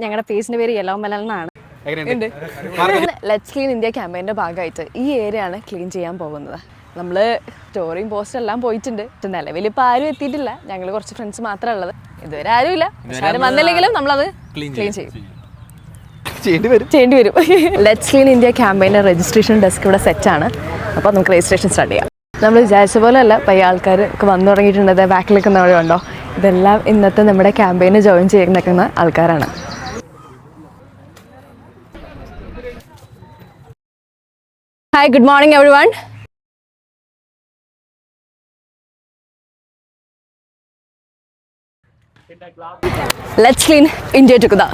ഞങ്ങളുടെ പേജിന്റെ പേര് യെല്ലോ മെലൺ എന്നാണ്. ലെറ്റ്സ് ക്ലീൻ ഇന്ത്യ ക്യാമ്പയിൻ്റെ ഭാഗമായിട്ട് ഈ ഏരിയ ആണ് ക്ലീൻ ചെയ്യാൻ പോകുന്നത്. നമ്മൾ സ്റ്റോറിയും പോസ്റ്റ് എല്ലാം പോയിട്ടുണ്ട്. നിലവിൽ ഇപ്പോൾ ആരും എത്തിയിട്ടില്ല. ഞങ്ങൾ കുറച്ച് ഫ്രണ്ട്സ് മാത്രമേ ഉള്ളത്. ഇതുവരെ ആരുമില്ല. ആരും വന്നില്ലെങ്കിലും നമ്മളത് ക്ലീൻ ചെയ്യേണ്ടി വരും. ലെറ്റ്സ് ക്ലീൻ ഇന്ത്യ ക്യാമ്പയിൻ്റെ രജിസ്ട്രേഷൻ ഡെസ്ക് ഇവിടെ സെറ്റാണ്. അപ്പോൾ നമുക്ക് രജിസ്ട്രേഷൻ സ്റ്റാർട്ട് ചെയ്യാം. നമ്മൾ വിചാരിച്ച പോലെ അല്ല പയ്യ ആൾക്കാർ ഒക്കെ വന്നു തുടങ്ങിയിട്ടുണ്ട്. ബാക്കിൽ നിൽക്കുന്നവരെ ഉണ്ടോ? ഇതെല്ലാം ഇന്നത്തെ നമ്മുടെ ക്യാമ്പയിന് ജോയിൻ ചെയ്ത് നിൽക്കുന്ന ആൾക്കാരാണ്. Hi, good morning everyone. Let's clean India together.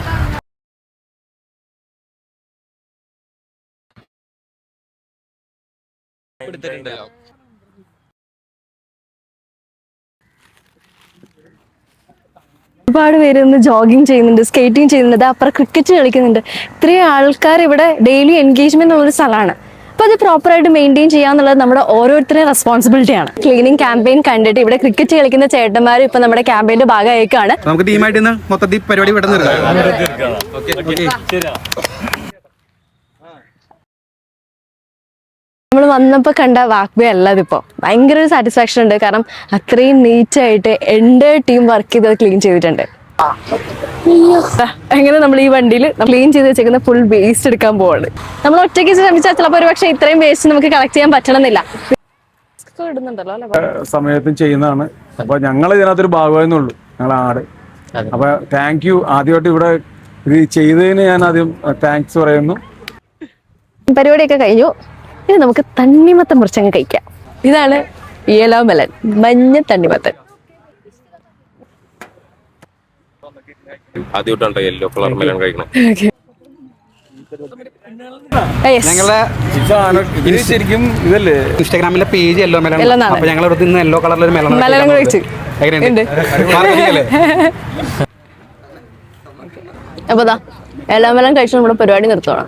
ഒരുപാട് പേര് ഇന്ന് ജോഗിങ് ചെയ്യുന്നുണ്ട്, സ്കേറ്റിംഗ് ചെയ്യുന്നുണ്ട്, അപ്പുറം ക്രിക്കറ്റ് കളിക്കുന്നുണ്ട്. ഇത്രയും ആൾക്കാർ ഇവിടെ ഡെയിലി എൻഗേജ്മെന്റ് ഉള്ളൊരു സ്ഥലമാണ്. അപ്പോൾ അത് പ്രോപ്പറായിട്ട് മെയിൻറ്റെയിൻ ചെയ്യാന്നുള്ളത് നമ്മുടെ ഓരോരുത്തരുടെയും റെസ്പോൺസിബിലിറ്റിയാണ്. ക്ലീനിങ് ക്യാമ്പയിൻ കണ്ടിട്ട് ഇവിടെ ക്രിക്കറ്റ് കളിക്കുന്ന ചേട്ടന്മാർ ഇപ്പൊ നമ്മുടെ ക്യാമ്പയിന്റെ ഭാഗമായേക്കാണ്. നമുക്ക് ടീമായിട്ട് മൊത്തത്തിൽ പരിപാടി നമ്മൾ വന്നപ്പോൾ കണ്ട വാക്ക് വേ അല്ല ഇതിപ്പോൾ. ഭയങ്കര ഒരു സാറ്റിസ്ഫാക്ഷൻ ഉണ്ട്. കാരണം അത്രയും നീറ്റായിട്ട് എൻ്റെ ടീം വർക്ക് ചെയ്ത് ക്ലീൻ ചെയ്തിട്ടുണ്ട്. എങ്ങനെ നമ്മൾ ഈ വണ്ടിയിൽ ക്ലീൻ ചെയ്ത് വെച്ചേക്കുന്ന ഫുൾ വേസ്റ്റ് എടുക്കാൻ പോവാണ്. നമ്മൾ ഒറ്റയ്ക്ക് ശ്രമിച്ചാൽ ചിലപ്പോൾ ഒരു പക്ഷേ ഇത്രയും വേസ്റ്റ് നമുക്ക് കളക്ട് ചെയ്യാൻ പറ്റണമെന്നില്ല. ഇടുന്നുണ്ടല്ലോ അല്ലെ, സമയത്തും ചെയ്യുന്നതാണ്. അപ്പൊ ഞങ്ങൾ ഇതിനകത്തൊരു ഭാഗമായിരുന്നുള്ളൂ, ഞങ്ങളെ ആട്. അപ്പൊ താങ്ക് യു. ആദ്യമായിട്ട് ഇവിടെ ഇത് ചെയ്തതിന് ഞാൻ ആദ്യം താങ്ക്സ് പറയുന്നു. പരിപാടിയൊക്കെ കഴിഞ്ഞു. ഇനി നമുക്ക് തണ്ണിമത്തൻ മുറിച്ചങ്ങ് കഴിക്കാം. ഇതാണ് യെല്ലോ മെലൺ, മഞ്ഞ തണ്ണിമത്തൻ. ആദ്യമായിട്ടാണ് യെല്ലോ കളർ മെലൺ കഴിക്കണം. ഞങ്ങളുടെ ശരിക്കും ഇതല്ലേ ഇൻസ്റ്റാഗ്രാമിലെ പേജ് യെല്ലോ മെലൺ. അപ്പൊ ഞങ്ങൾ ഇവിടെ നിന്ന് യെല്ലോ കളറിലൊരു മെലൺ കഴിച്ചു. അപ്പൊ യെല്ലോ മെലൺ കഴിച്ചു നമ്മുടെ പരിപാടി നിർത്തണം.